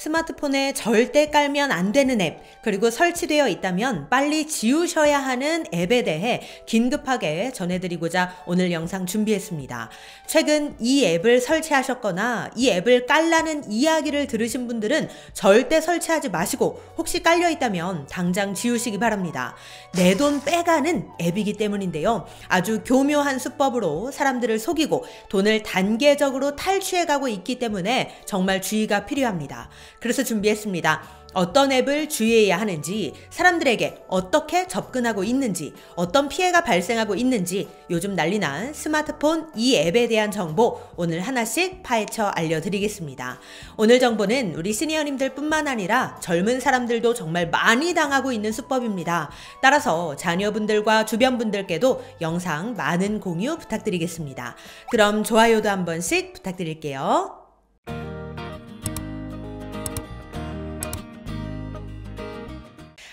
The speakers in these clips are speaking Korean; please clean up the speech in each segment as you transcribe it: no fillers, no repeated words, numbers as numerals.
스마트폰에 절대 깔면 안 되는 앱, 그리고 설치되어 있다면 빨리 지우셔야 하는 앱에 대해 긴급하게 전해드리고자 오늘 영상 준비했습니다. 최근 이 앱을 설치하셨거나 이 앱을 깔라는 이야기를 들으신 분들은 절대 설치하지 마시고 혹시 깔려 있다면 당장 지우시기 바랍니다. 내 돈 빼가는 앱이기 때문인데요. 아주 교묘한 수법으로 사람들을 속이고 돈을 단계적으로 탈취해가고 있기 때문에 정말 주의가 필요합니다. 그래서 준비했습니다. 어떤 앱을 주의해야 하는지, 사람들에게 어떻게 접근하고 있는지, 어떤 피해가 발생하고 있는지, 요즘 난리난 스마트폰 이 앱에 대한 정보 오늘 하나씩 파헤쳐 알려드리겠습니다. 오늘 정보는 우리 시니어님들 뿐만 아니라 젊은 사람들도 정말 많이 당하고 있는 수법입니다. 따라서 자녀분들과 주변 분들께도 영상 많은 공유 부탁드리겠습니다. 그럼 좋아요도 한 번씩 부탁드릴게요.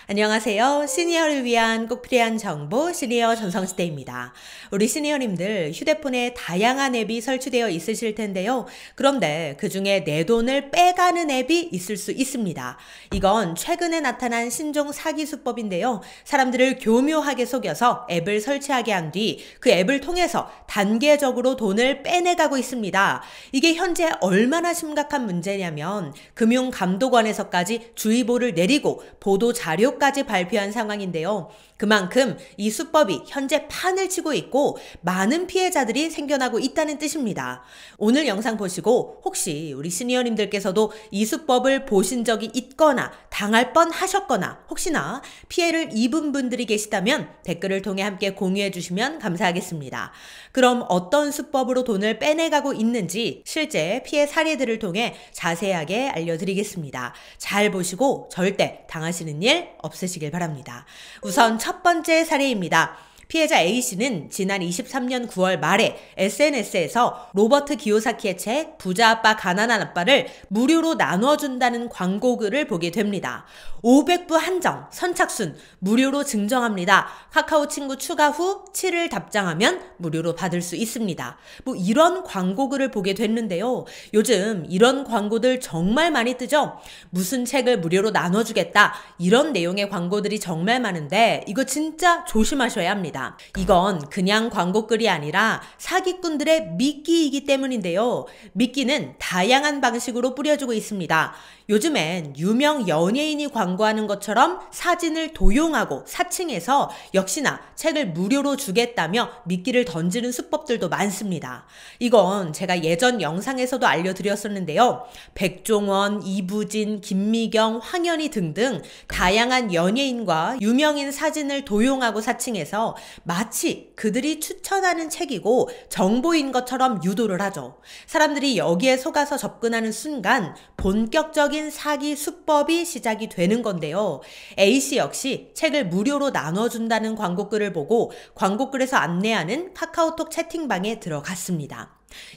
안녕하세요. 시니어를 위한 꼭 필요한 정보 시니어 전성시대입니다. 우리 시니어님들 휴대폰에 다양한 앱이 설치되어 있으실 텐데요. 그런데 그 중에 내 돈을 빼가는 앱이 있을 수 있습니다. 이건 최근에 나타난 신종 사기 수법인데요. 사람들을 교묘하게 속여서 앱을 설치하게 한 뒤 그 앱을 통해서 단계적으로 돈을 빼내가고 있습니다. 이게 현재 얼마나 심각한 문제냐면 금융감독원에서까지 주의보를 내리고 보도 자료까지 발표한 상황인데요. 그만큼 이 수법이 현재 판을 치고 있고 많은 피해자들이 생겨나고 있다는 뜻입니다. 오늘 영상 보시고 혹시 우리 시니어님들께서도 이 수법을 보신 적이 있거나 당할 뻔 하셨거나 혹시나 피해를 입은 분들이 계시다면 댓글을 통해 함께 공유해 주시면 감사하겠습니다. 그럼 어떤 수법으로 돈을 빼내가고 있는지 실제 피해 사례들을 통해 자세하게 알려드리겠습니다. 잘 보시고 절대 당하시는 일 없으시길 바랍니다. 우선 첫 번째 사례입니다. 피해자 A씨는 지난 23년 9월 말에 SNS에서 로버트 기요사키의 책 부자 아빠 가난한 아빠를 무료로 나눠준다는 광고글을 보게 됩니다. 500부 한정, 선착순 무료로 증정합니다. 카카오 친구 추가 후 7일 답장하면 무료로 받을 수 있습니다. 이런 광고글을 보게 됐는데요. 요즘 이런 광고들 정말 많이 뜨죠? 무슨 책을 무료로 나눠주겠다 이런 내용의 광고들이 정말 많은데 이거 진짜 조심하셔야 합니다. 이건 그냥 광고글이 아니라 사기꾼들의 미끼이기 때문인데요. 미끼는 다양한 방식으로 뿌려주고 있습니다. 요즘엔 유명 연예인이 광고하는 것처럼 사진을 도용하고 사칭해서 역시나 책을 무료로 주겠다며 미끼를 던지는 수법들도 많습니다. 이건 제가 예전 영상에서도 알려드렸었는데요. 백종원, 이부진, 김미경, 황현희 등등 다양한 연예인과 유명인 사진을 도용하고 사칭해서 마치 그들이 추천하는 책이고 정보인 것처럼 유도를 하죠. 사람들이 여기에 속아서 접근하는 순간 본격적인 사기 수법이 시작이 되는 건데요. A씨 역시 책을 무료로 나눠준다는 광고글을 보고 광고글에서 안내하는 카카오톡 채팅방에 들어갔습니다.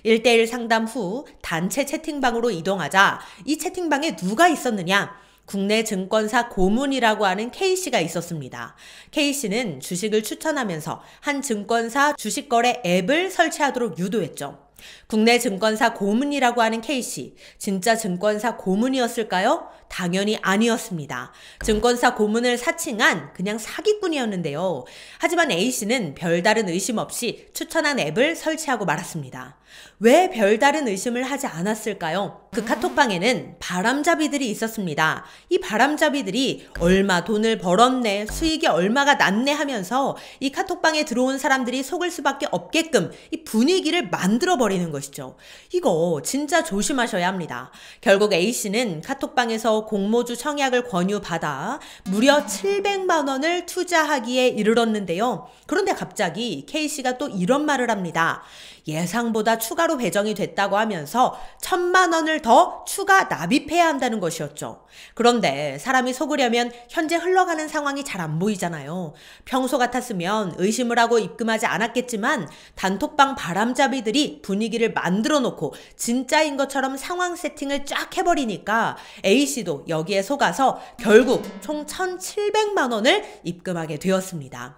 1대1 상담 후 단체 채팅방으로 이동하자 이 채팅방에 누가 있었느냐? 국내 증권사 고문이라고 하는 K씨가 있었습니다. K씨는 주식을 추천하면서 한 증권사 주식거래 앱을 설치하도록 유도했죠. 국내 증권사 고문이라고 하는 K씨, 진짜 증권사 고문이었을까요? 당연히 아니었습니다. 증권사 고문을 사칭한 그냥 사기꾼이었는데요. 하지만 A씨는 별다른 의심 없이 추천한 앱을 설치하고 말았습니다. 왜 별다른 의심을 하지 않았을까요? 그 카톡방에는 바람잡이들이 있었습니다. 이 바람잡이들이 얼마 돈을 벌었네, 수익이 얼마가 났네 하면서 이 카톡방에 들어온 사람들이 속을 수밖에 없게끔 이 분위기를 만들어버리는 것이죠. 이거 진짜 조심하셔야 합니다. 결국 A씨는 카톡방에서 공모주 청약을 권유받아 무려 700만 원을 투자하기에 이르렀는데요. 그런데 갑자기 K씨가 또 이런 말을 합니다. 예상보다 추가로 배정이 됐다고 하면서 1,000만 원을 더 추가 납입해야 한다는 것이었죠. 그런데 사람이 속으려면 현재 흘러가는 상황이 잘 안 보이잖아요. 평소 같았으면 의심을 하고 입금하지 않았겠지만 단톡방 바람잡이들이 분위기를 만들어 놓고 진짜인 것처럼 상황 세팅을 쫙 해버리니까 A씨도 여기에 속아서 결국 총 1,700만 원을 입금하게 되었습니다.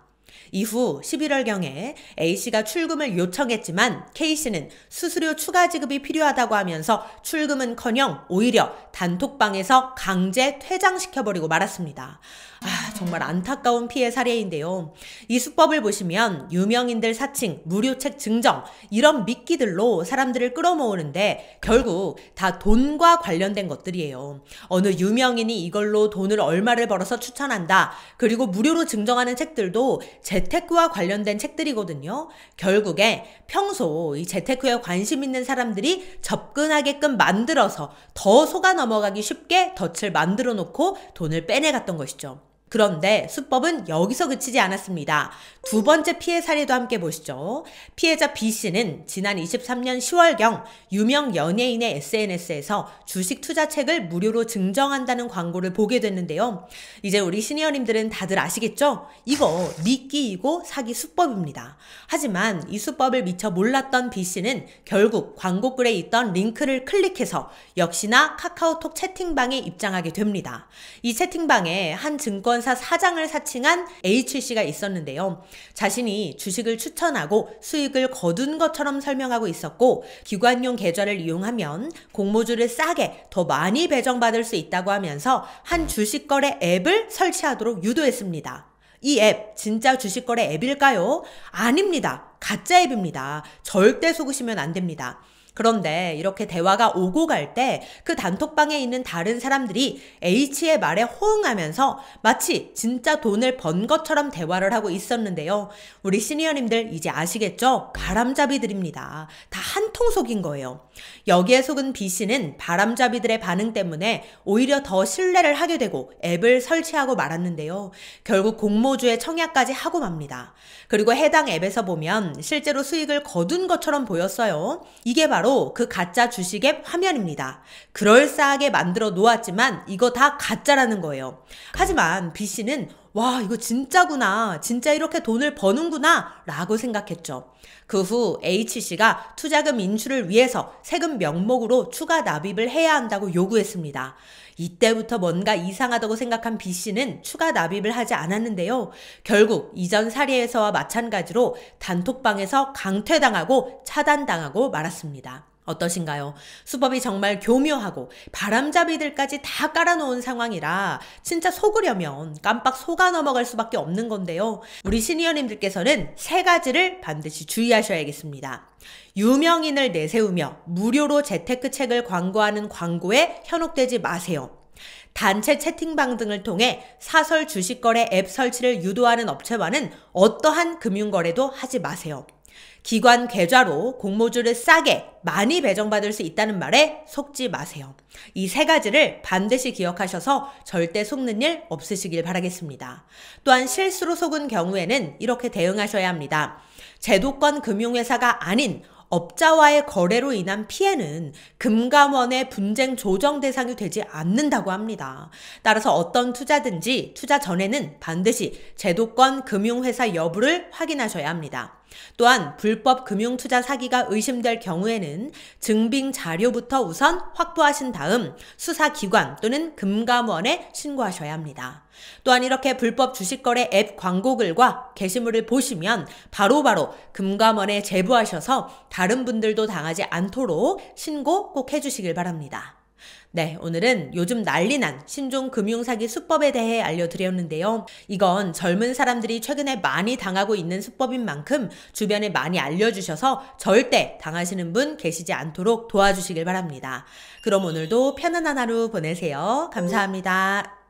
이후 11월경에 A씨가 출금을 요청했지만 K씨는 수수료 추가 지급이 필요하다고 하면서 출금은커녕 오히려 단톡방에서 강제 퇴장시켜버리고 말았습니다. 정말 안타까운 피해 사례인데요. 이 수법을 보시면 유명인들 사칭, 무료책 증정 이런 미끼들로 사람들을 끌어모으는데 결국 다 돈과 관련된 것들이에요. 어느 유명인이 이걸로 돈을 얼마를 벌어서 추천한다. 그리고 무료로 증정하는 책들도 재테크와 관련된 책들이거든요. 결국에 평소 이 재테크에 관심 있는 사람들이 접근하게끔 만들어서 더 속아 넘어가기 쉽게 덫을 만들어 놓고 돈을 빼내갔던 것이죠. 그런데 수법은 여기서 그치지 않았습니다. 두 번째 피해 사례도 함께 보시죠. 피해자 B씨는 지난 23년 10월경 유명 연예인의 SNS에서 주식 투자책을 무료로 증정한다는 광고를 보게 됐는데요. 이제 우리 시니어님들은 다들 아시겠죠? 이거 미끼이고 사기 수법입니다. 하지만 이 수법을 미처 몰랐던 B씨는 결국 광고글에 있던 링크를 클릭해서 역시나 카카오톡 채팅방에 입장하게 됩니다. 이 채팅방에 한 증권사 사장을 사칭한 H씨가 있었는데요. 자신이 주식을 추천하고 수익을 거둔 것처럼 설명하고 있었고 기관용 계좌를 이용하면 공모주를 싸게 더 많이 배정받을 수 있다고 하면서 한 주식거래 앱을 설치하도록 유도했습니다. 이 앱 진짜 주식거래 앱일까요? 아닙니다. 가짜 앱입니다. 절대 속으시면 안 됩니다. 그런데 이렇게 대화가 오고 갈 때 그 단톡방에 있는 다른 사람들이 H의 말에 호응하면서 마치 진짜 돈을 번 것처럼 대화를 하고 있었는데요. 우리 시니어님들 이제 아시겠죠? 바람잡이들입니다. 다 한통 속인 거예요. 여기에 속은 B씨는 바람잡이들의 반응 때문에 오히려 더 신뢰를 하게 되고 앱을 설치하고 말았는데요. 결국 공모주에 청약까지 하고 맙니다. 그리고 해당 앱에서 보면 실제로 수익을 거둔 것처럼 보였어요. 이게 바로 그 가짜 주식 앱 화면입니다. 그럴싸하게 만들어 놓았지만 이거 다 가짜라는 거예요. 하지만 B씨는 와, 이거 진짜구나. 진짜 이렇게 돈을 버는구나. 라고 생각했죠. 그 후 H씨가 투자금 인출을 위해서 세금 명목으로 추가 납입을 해야 한다고 요구했습니다. 이때부터 뭔가 이상하다고 생각한 B씨는 추가 납입을 하지 않았는데요. 결국 이전 사례에서와 마찬가지로 단톡방에서 강퇴당하고 차단당하고 말았습니다. 어떠신가요? 수법이 정말 교묘하고 바람잡이들까지 다 깔아놓은 상황이라 진짜 속으려면 깜빡 속아 넘어갈 수밖에 없는 건데요. 우리 시니어님들께서는 세 가지를 반드시 주의하셔야겠습니다. 유명인을 내세우며 무료로 재테크 책을 광고하는 광고에 현혹되지 마세요. 단체 채팅방 등을 통해 사설 주식거래 앱 설치를 유도하는 업체와는 어떠한 금융거래도 하지 마세요. 기관 계좌로 공모주를 싸게 많이 배정받을 수 있다는 말에 속지 마세요. 이 세 가지를 반드시 기억하셔서 절대 속는 일 없으시길 바라겠습니다. 또한 실수로 속은 경우에는 이렇게 대응하셔야 합니다. 제도권 금융회사가 아닌 업자와의 거래로 인한 피해는 금감원의 분쟁 조정 대상이 되지 않는다고 합니다. 따라서 어떤 투자든지 투자 전에는 반드시 제도권 금융회사 여부를 확인하셔야 합니다. 또한 불법 금융투자 사기가 의심될 경우에는 증빙 자료부터 우선 확보하신 다음 수사기관 또는 금감원에 신고하셔야 합니다. 또한 이렇게 불법 주식거래 앱 광고글과 게시물을 보시면 바로바로 금감원에 제보하셔서 다른 분들도 당하지 않도록 신고 꼭 해주시길 바랍니다. 네, 오늘은 요즘 난리난 신종 금융사기 수법에 대해 알려드렸는데요. 이건 젊은 사람들이 최근에 많이 당하고 있는 수법인 만큼 주변에 많이 알려주셔서 절대 당하시는 분 계시지 않도록 도와주시길 바랍니다. 그럼 오늘도 편안한 하루 보내세요. 감사합니다.